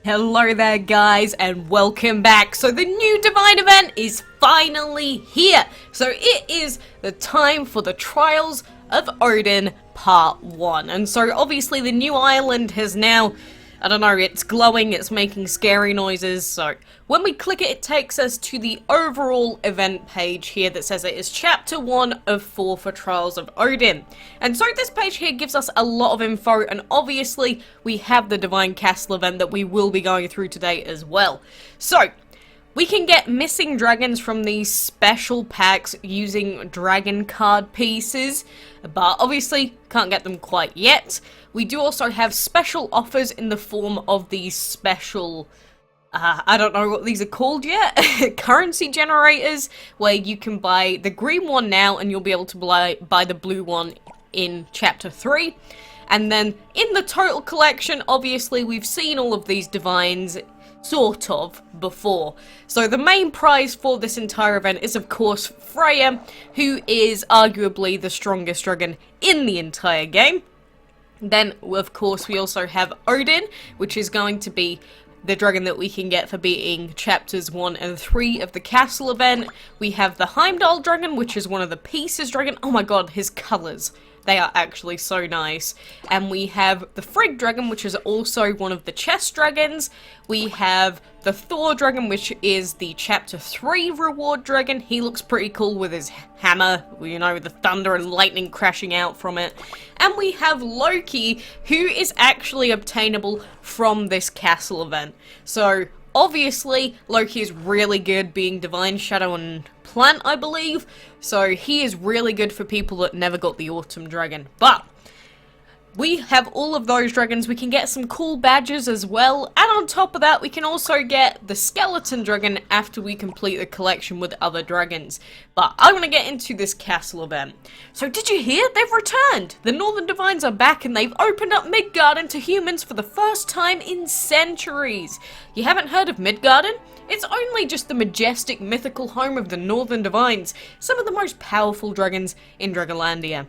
Hello there guys and welcome back. So the new Divine event is finally here. So it is the time for the Trials of Odin Part 1. And so obviously the new island has now, I don't know, it's glowing, it's making scary noises. So when we click it, it takes us to the overall event page here that says it is Chapter 1 of 4 for Trials of Odin. And so this page here gives us a lot of info, and obviously we have the Divine Castle event that we will be going through today as well. So we can get missing dragons from these special packs using dragon card pieces, but obviously can't get them quite yet. We do also have special offers in the form of these special, I don't know what these are called yet, currency generators, where you can buy the green one now and you'll be able to buy the blue one in Chapter 3. And then in the total collection, obviously we've seen all of these divines sort of before. So the main prize for this entire event is of course Freya, who is arguably the strongest dragon in the entire game. Then of course we also have Odin, which is going to be the dragon that we can get for beating chapters 1 and 3 of the castle event. We have the Heimdall dragon, which is one of the pieces dragon. Oh my god, his colours. They are actually so nice. And we have the Frigg dragon, which is also one of the chest dragons. We have the Thor dragon, which is the chapter 3 reward dragon. He looks pretty cool with his hammer, you know, the thunder and lightning crashing out from it. And we have Loki, who is actually obtainable from this castle event. So obviously, Loki is really good being Divine Shadow and Plant, I believe. So he is really good for people that never got the Autumn Dragon. But we have all of those dragons. We can get some cool badges as well. And on top of that, we can also get the Skeleton Dragon after we complete the collection with other dragons. But I'm going to get into this castle event. So did you hear? They've returned. The Northern Divines are back and they've opened up Midgard into humans for the first time in centuries. You haven't heard of Midgard? It's only just the majestic mythical home of the Northern Divines, some of the most powerful dragons in Dragonlandia.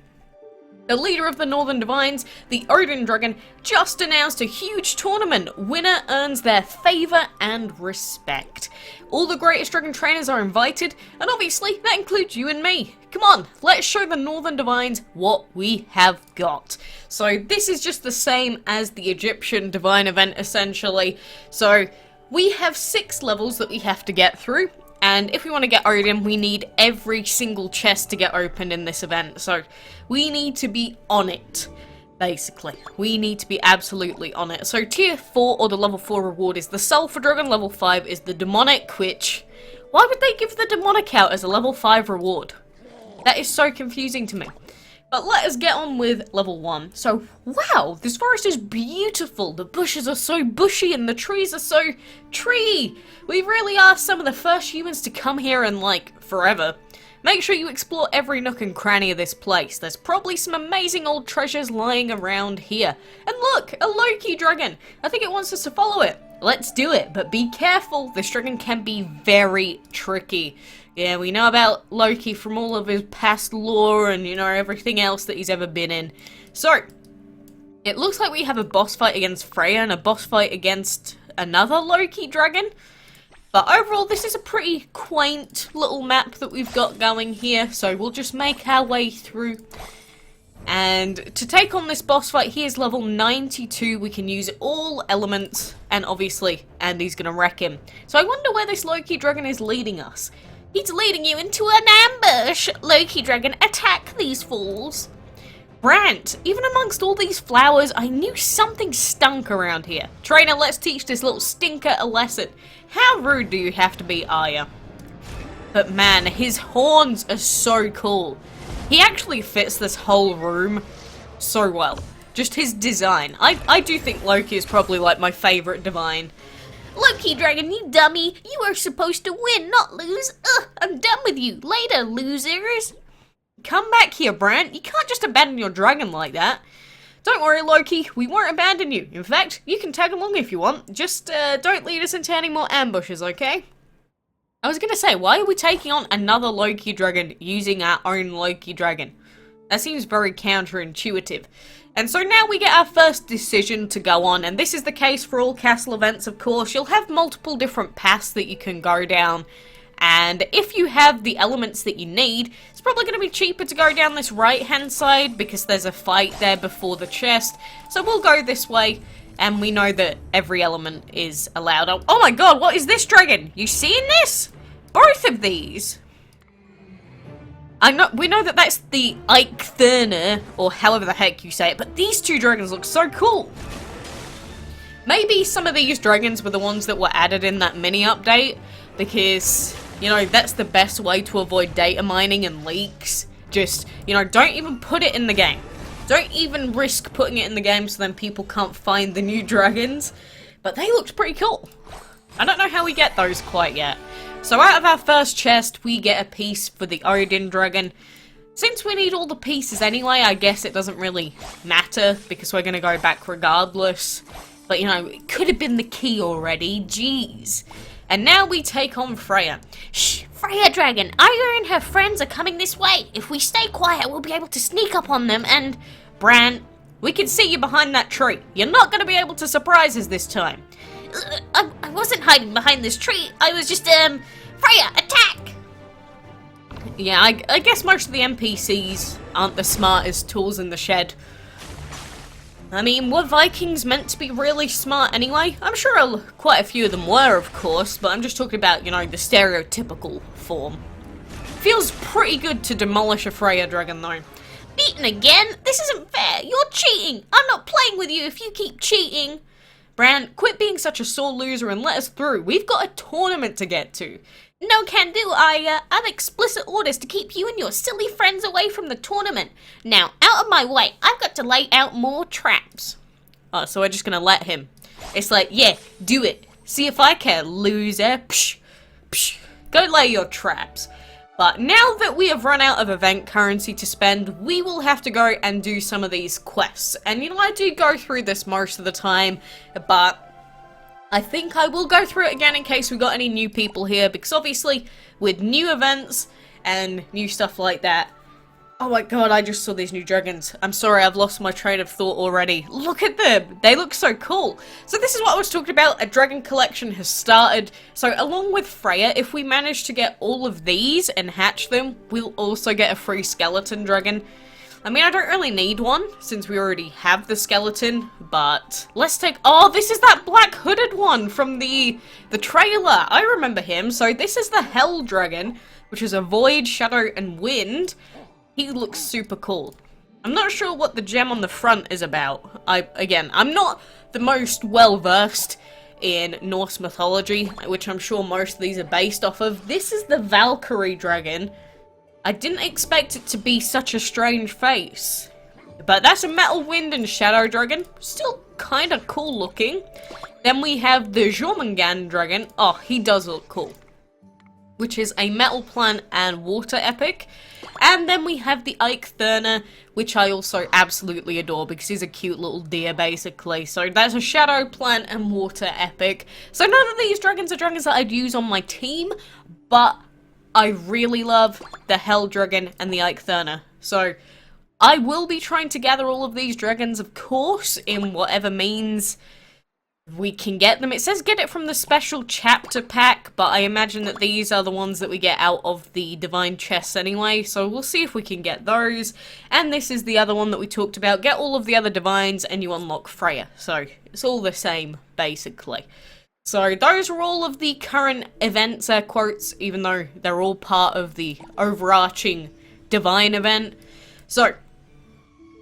The leader of the Northern Divines, the Odin Dragon, just announced a huge tournament. Winner earns their favour and respect. All the greatest dragon trainers are invited, and obviously that includes you and me. Come on, let's show the Northern Divines what we have got. So this is just the same as the Egyptian Divine event essentially. So we have 6 levels that we have to get through. And if we want to get Odin, we need every single chest to get opened in this event. So we need to be on it, basically. We need to be absolutely on it. So tier 4 or the level 4 reward is the Sulphur Dragon. Level 5 is the Demonic, which, why would they give the Demonic out as a level 5 reward? That is so confusing to me. But let us get on with level 1. So, wow, this forest is beautiful. The bushes are so bushy and the trees are so tree. We really are some of the first humans to come here in, like, forever. Make sure you explore every nook and cranny of this place. There's probably some amazing old treasures lying around here. And look, a Loki dragon. I think it wants us to follow it. Let's do it, but be careful. This dragon can be very tricky. Yeah, we know about Loki from all of his past lore and, you know, everything else that he's ever been in. So, it looks like we have a boss fight against Freya and a boss fight against another Loki dragon. But overall, this is a pretty quaint little map that we've got going here. So, we'll just make our way through. And to take on this boss fight, he is level 92. We can use all elements, and obviously, Andy's gonna wreck him. So, I wonder where this Loki dragon is leading us. He's leading you into an ambush! Loki dragon, attack these fools! Brant, even amongst all these flowers, I knew something stunk around here. Trainer, let's teach this little stinker a lesson. How rude do you have to be, Arya? But man, his horns are so cool. He actually fits this whole room so well. Just his design. I do think Loki is probably like my favourite divine. Loki dragon, you dummy! You are supposed to win, not lose! Ugh, I'm done with you! Later, losers! Come back here, Brant. You can't just abandon your dragon like that. Don't worry, Loki. We won't abandon you. In fact, you can tag along if you want. Just don't lead us into any more ambushes, okay? I was gonna say, why are we taking on another Loki dragon using our own Loki dragon? That seems very counterintuitive. And so now we get our first decision to go on, and this is the case for all castle events, of course. You'll have multiple different paths that you can go down, and if you have the elements that you need, it's probably going to be cheaper to go down this right-hand side because there's a fight there before the chest. So we'll go this way, and we know that every element is allowed. Oh my god, what is this dragon? You seeing this? Both of these? We know that that's the Eiktherner, or however the heck you say it, but these two dragons look so cool. Maybe some of these dragons were the ones that were added in that mini update, because, you know, that's the best way to avoid data mining and leaks. Just, you know, don't even put it in the game. Don't even risk putting it in the game so then people can't find the new dragons. But they looked pretty cool. I don't know how we get those quite yet. So out of our first chest, we get a piece for the Odin dragon. Since we need all the pieces anyway, I guess it doesn't really matter, because we're going to go back regardless. But, you know, it could have been the key already. Jeez. And now we take on Freya. Shh, Freya dragon, Arya and her friends are coming this way. If we stay quiet, we'll be able to sneak up on them and... Bran, we can see you behind that tree. You're not going to be able to surprise us this time. I wasn't hiding behind this tree. I was just, Freya, attack! Yeah, I guess most of the NPCs aren't the smartest tools in the shed. I mean, were Vikings meant to be really smart anyway? I'm sure quite a few of them were, of course, but I'm just talking about, you know, the stereotypical form. Feels pretty good to demolish a Freya dragon, though. Beaten again? This isn't fair. You're cheating. I'm not playing with you if you keep cheating. Bran, quit being such a sore loser and let us through. We've got a tournament to get to. No can do, Arya. I've explicit orders to keep you and your silly friends away from the tournament. Now, out of my way. I've got to lay out more traps. Oh, so we're just gonna let him. It's like, yeah, do it. See if I care, loser. Psh, psh. Go lay your traps. But now that we have run out of event currency to spend, we will have to go and do some of these quests. And you know, I do go through this most of the time, but I think I will go through it again in case we got any new people here, because obviously with new events and new stuff like that. Oh my god, I just saw these new dragons. I'm sorry, I've lost my train of thought already. Look at them! They look so cool. So this is what I was talking about. A dragon collection has started. So along with Freya, if we manage to get all of these and hatch them, we'll also get a free skeleton dragon. I mean, I don't really need one, since we already have the skeleton, but let's take... Oh, this is that black hooded one from the trailer. I remember him. So this is the Hell Dragon, which is a void, shadow, and wind. He looks super cool. I'm not sure what the gem on the front is about. I'm not the most well-versed in Norse mythology, which I'm sure most of these are based off of. This is the Valkyrie dragon. I didn't expect it to be such a strange face. But that's a metal wind and shadow dragon. Still kind of cool looking. Then we have the Jormungand dragon. Oh, he does look cool. Which is a metal plant and water epic. And then we have the Eiktherner, which I also absolutely adore because he's a cute little deer, basically. So that's a shadow plant and water epic. So none of these dragons are dragons that I'd use on my team, but I really love the Hell Dragon and the Eiktherner. So I will be trying to gather all of these dragons, of course, in whatever means we can get them. It says get it from the special chapter pack, but I imagine that these are the ones that we get out of the divine chests anyway, so we'll see if we can get those. And this is the other one that we talked about. Get all of the other divines and you unlock Freya. So it's all the same, basically. So those are all of the current events, air quotes, even though they're all part of the overarching divine event. So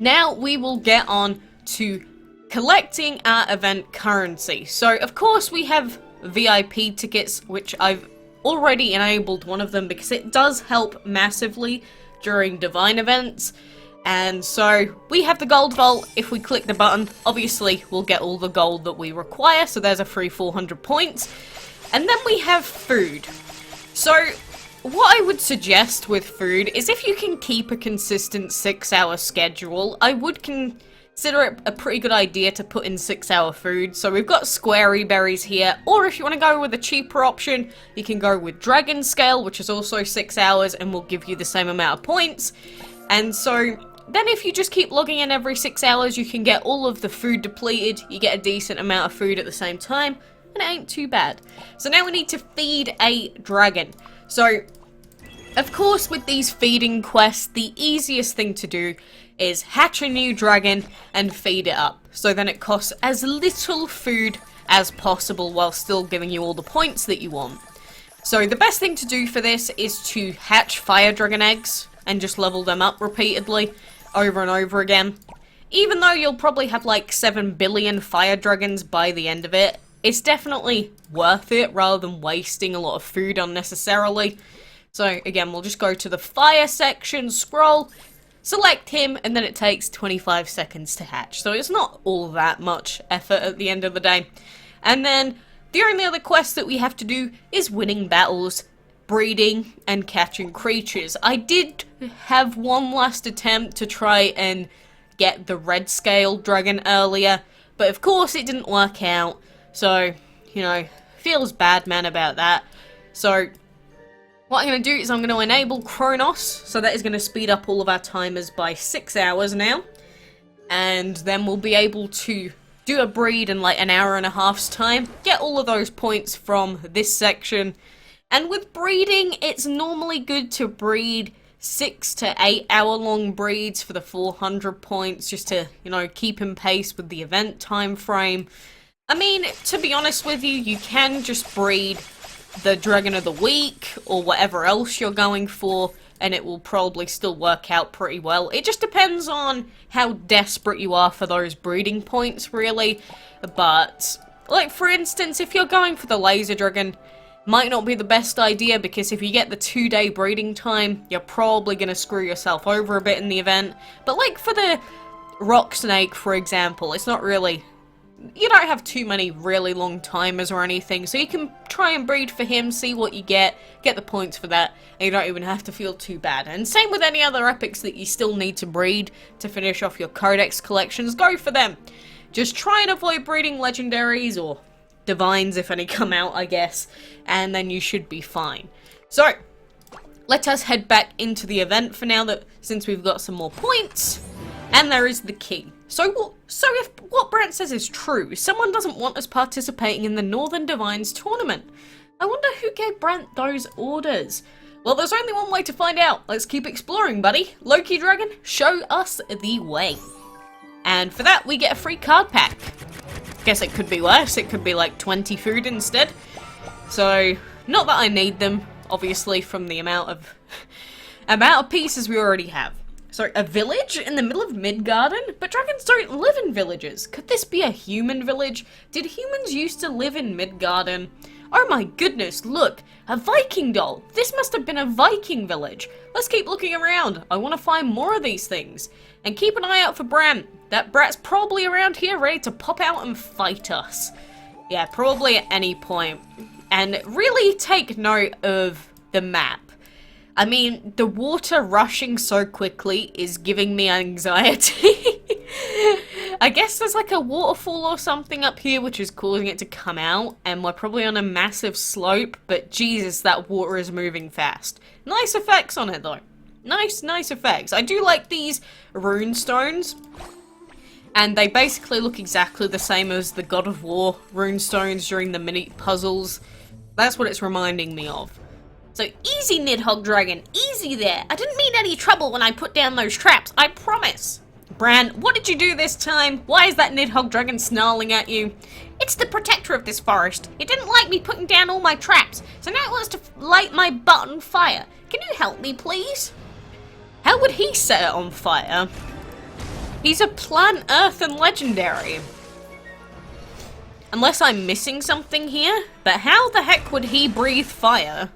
now we will get on to collecting our event currency. So of course we have VIP tickets, which I've already enabled one of them because it does help massively during divine events. And so we have the gold vault. If we click the button, obviously we'll get all the gold that we require, so there's a free 400 points. And then we have food. So what I would suggest with food is if you can keep a consistent 6-hour schedule, I would consider it a pretty good idea to put in 6-hour food. So we've got squarey berries here, or if you want to go with a cheaper option, you can go with dragon scale, which is also 6 hours and will give you the same amount of points. And so then if you just keep logging in every 6 hours, you can get all of the food depleted, you get a decent amount of food at the same time, and it ain't too bad. So now we need to feed a dragon. So, of course, with these feeding quests, the easiest thing to do is hatch a new dragon and feed it up. So then it costs as little food as possible while still giving you all the points that you want. So the best thing to do for this is to hatch fire dragon eggs and just level them up repeatedly over and over again. Even though you'll probably have like 7 billion fire dragons by the end of it, it's definitely worth it rather than wasting a lot of food unnecessarily. So again, we'll just go to the fire section, scroll, select him, and then it takes 25 seconds to hatch. So it's not all that much effort at the end of the day. And then the only other quest that we have to do is winning battles, breeding, and catching creatures. I did have one last attempt to try and get the red scale dragon earlier, but of course it didn't work out. So, you know, feels bad, man, about that. So what I'm going to do is I'm going to enable Chronos, so that is going to speed up all of our timers by 6 hours now. And then we'll be able to do a breed in like an hour and a half's time, get all of those points from this section. And with breeding, it's normally good to breed 6 to 8 hour long breeds for the 400 points, just to, you know, keep in pace with the event time frame. I mean, to be honest with you, you can just breed the Dragon of the Week, or whatever else you're going for, and it will probably still work out pretty well. It just depends on how desperate you are for those breeding points, really. But, like, for instance, if you're going for the Laser Dragon, might not be the best idea, because if you get the 2-day breeding time, you're probably going to screw yourself over a bit in the event. But, like, for the Rock Snake, for example, it's not really... You don't have too many really long timers or anything, so you can try and breed for him, see what you get the points for that, and you don't even have to feel too bad. And same with any other epics that you still need to breed to finish off your codex collections, go for them. Just try and avoid breeding legendaries, or divines if any come out, I guess, and then you should be fine. So, let us head back into the event for now, since we've got some more points, and there is the key. So if what Brant says is true, someone doesn't want us participating in the Northern Divines tournament. I wonder who gave Brant those orders. Well, there's only one way to find out. Let's keep exploring, buddy. Loki Dragon, show us the way. And for that, we get a free card pack. Guess it could be worse. It could be like 20 food instead. So, not that I need them, obviously, from the amount of pieces we already have. So, a village in the middle of Midgard? But dragons don't live in villages. Could this be a human village? Did humans used to live in Midgard? Oh my goodness, look! A Viking doll! This must have been a Viking village. Let's keep looking around. I want to find more of these things. And keep an eye out for Bran. That brat's probably around here ready to pop out and fight us. Yeah, probably at any point. And really take note of the map. I mean, the water rushing so quickly is giving me anxiety. I guess there's like a waterfall or something up here which is causing it to come out, and we're probably on a massive slope, but Jesus, that water is moving fast. Nice effects on it though. Nice effects. I do like these rune stones, and they basically look exactly the same as the God of War rune stones during the mini puzzles. That's what it's reminding me of. So easy, Nidhogg Dragon, easy there. I didn't mean any trouble when I put down those traps, I promise. Bran, what did you do this time? Why is that Nidhogg Dragon snarling at you? It's the protector of this forest. It didn't like me putting down all my traps, so now it wants to light my butt on fire. Can you help me, please? How would he set it on fire? He's a plant, earth, and legendary. Unless I'm missing something here, but how the heck would he breathe fire?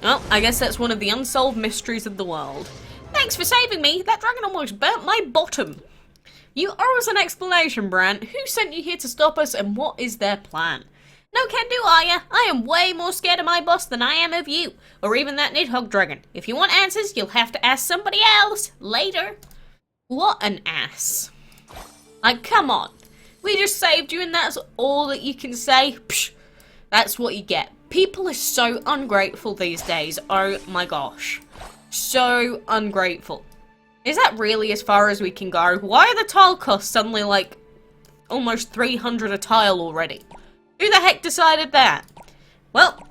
Well, I guess that's one of the unsolved mysteries of the world. Thanks for saving me. That dragon almost burnt my bottom. You owe us an explanation, Bran. Who sent you here to stop us, and what is their plan? No can do, are ya? I am way more scared of my boss than I am of you, or even that Nidhogg Dragon. If you want answers, you'll have to ask somebody else later. What an ass. Like, come on. We just saved you and that's all that you can say? Psh, that's what you get. People are so ungrateful these days. Oh my gosh. So ungrateful. Is that really as far as we can go? Why are the tile costs suddenly like almost 300 a tile already? Who the heck decided that? Well,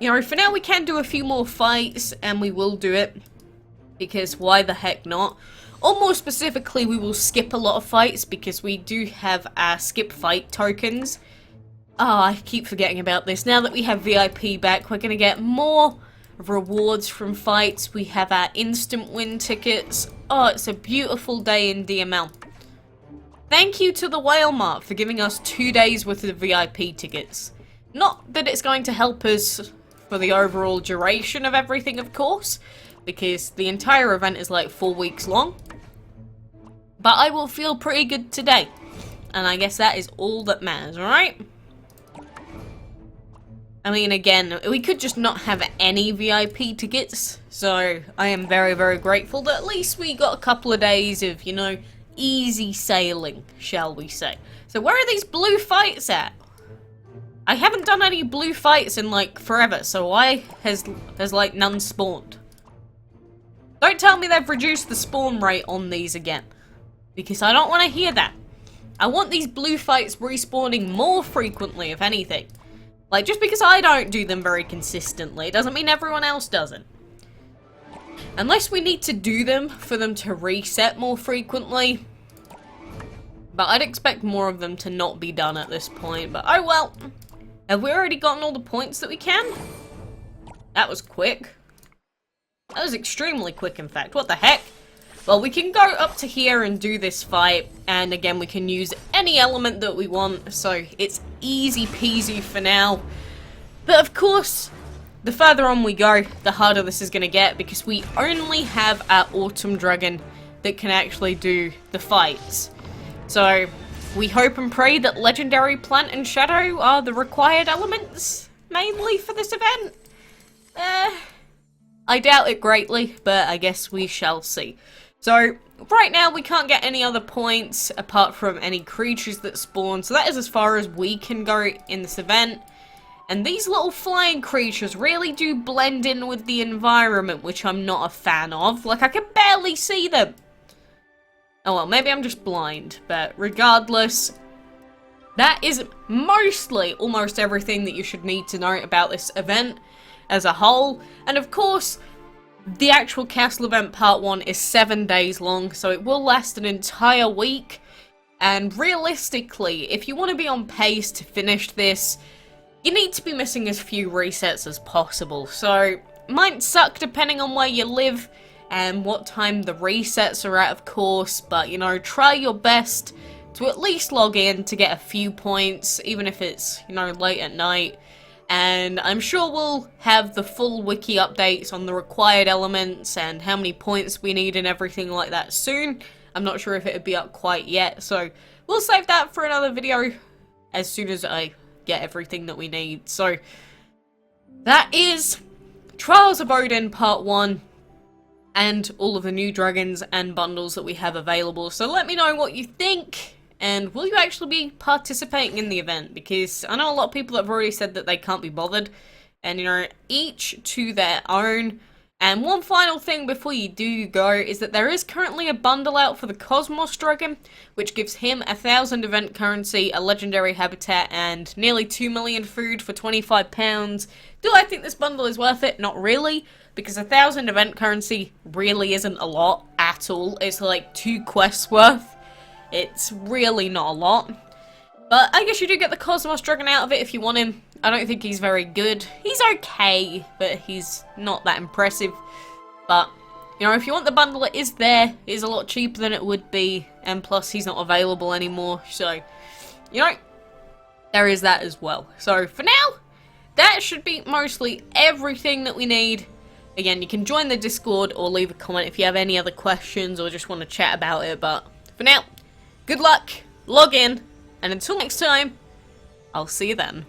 you know, for now we can do a few more fights, and we will do it. Because why the heck not? Or more specifically, we will skip a lot of fights because we do have our skip fight tokens. Oh, I keep forgetting about this. Now that we have VIP back, we're going to get more rewards from fights. We have our instant win tickets. Oh, it's a beautiful day in DML. Thank you to the Whale Mart for giving us 2 days worth of VIP tickets. Not that it's going to help us for the overall duration of everything, of course, because the entire event is like 4 weeks long. But I will feel pretty good today. And I guess that is all that matters, alright? I mean, again, we could just not have any VIP tickets, so I am very, very grateful that at least we got a couple of days of, you know, easy sailing, shall we say. So where are these blue fights at? I haven't done any blue fights in, like, forever, so why has like, none spawned? Don't tell me they've reduced the spawn rate on these again, because I don't want to hear that. I want these blue fights respawning more frequently, if anything. Like, just because I don't do them very consistently doesn't mean everyone else doesn't. Unless we need to do them for them to reset more frequently. But I'd expect more of them to not be done at this point. But oh well. Have we already gotten all the points that we can? That was quick. That was extremely quick, in fact. What the heck? Well, we can go up to here and do this fight, and again, we can use any element that we want, so it's easy peasy for now. But of course, the further on we go, the harder this is going to get, because we only have our Autumn Dragon that can actually do the fights. So, we hope and pray that Legendary Plant and Shadow are the required elements, mainly for this event. I doubt it greatly, but I guess we shall see. So, right now we can't get any other points apart from any creatures that spawn, so that is as far as we can go in this event. And these little flying creatures really do blend in with the environment, which I'm not a fan of. Like, I can barely see them. Oh well, maybe I'm just blind, but regardless, that is mostly almost everything that you should need to know about this event as a whole. And of course, the actual castle event part 1 is 7 days long, so it will last an entire week. And realistically, if you want to be on pace to finish this, you need to be missing as few resets as possible. So, might suck depending on where you live and what time the resets are at, of course, but you know, try your best to at least log in to get a few points, even if it's, you know, late at night. And I'm sure we'll have the full wiki updates on the required elements and how many points we need and everything like that soon. I'm not sure if it'll be up quite yet, so we'll save that for another video as soon as I get everything that we need. So that is Trials of Odin Part 1 and all of the new dragons and bundles that we have available. So let me know what you think. And will you actually be participating in the event? Because I know a lot of people have already said that they can't be bothered. And, you know, each to their own. And one final thing before you do go is that there is currently a bundle out for the Cosmos Dragon, which gives him 1,000 event currency, a legendary habitat, and nearly 2 million food for £25. Do I think this bundle is worth it? Not really. Because 1,000 event currency really isn't a lot at all. It's like 2 quests worth. It's really not a lot. But I guess you do get the Cosmos Dragon out of it if you want him. I don't think he's very good. He's okay, but he's not that impressive. But, you know, if you want the bundle, it is there. It is a lot cheaper than it would be. And plus, he's not available anymore. So, you know, there is that as well. So, for now, that should be mostly everything that we need. Again, you can join the Discord or leave a comment if you have any other questions or just want to chat about it. But, for now, good luck, log in, and until next time, I'll see you then.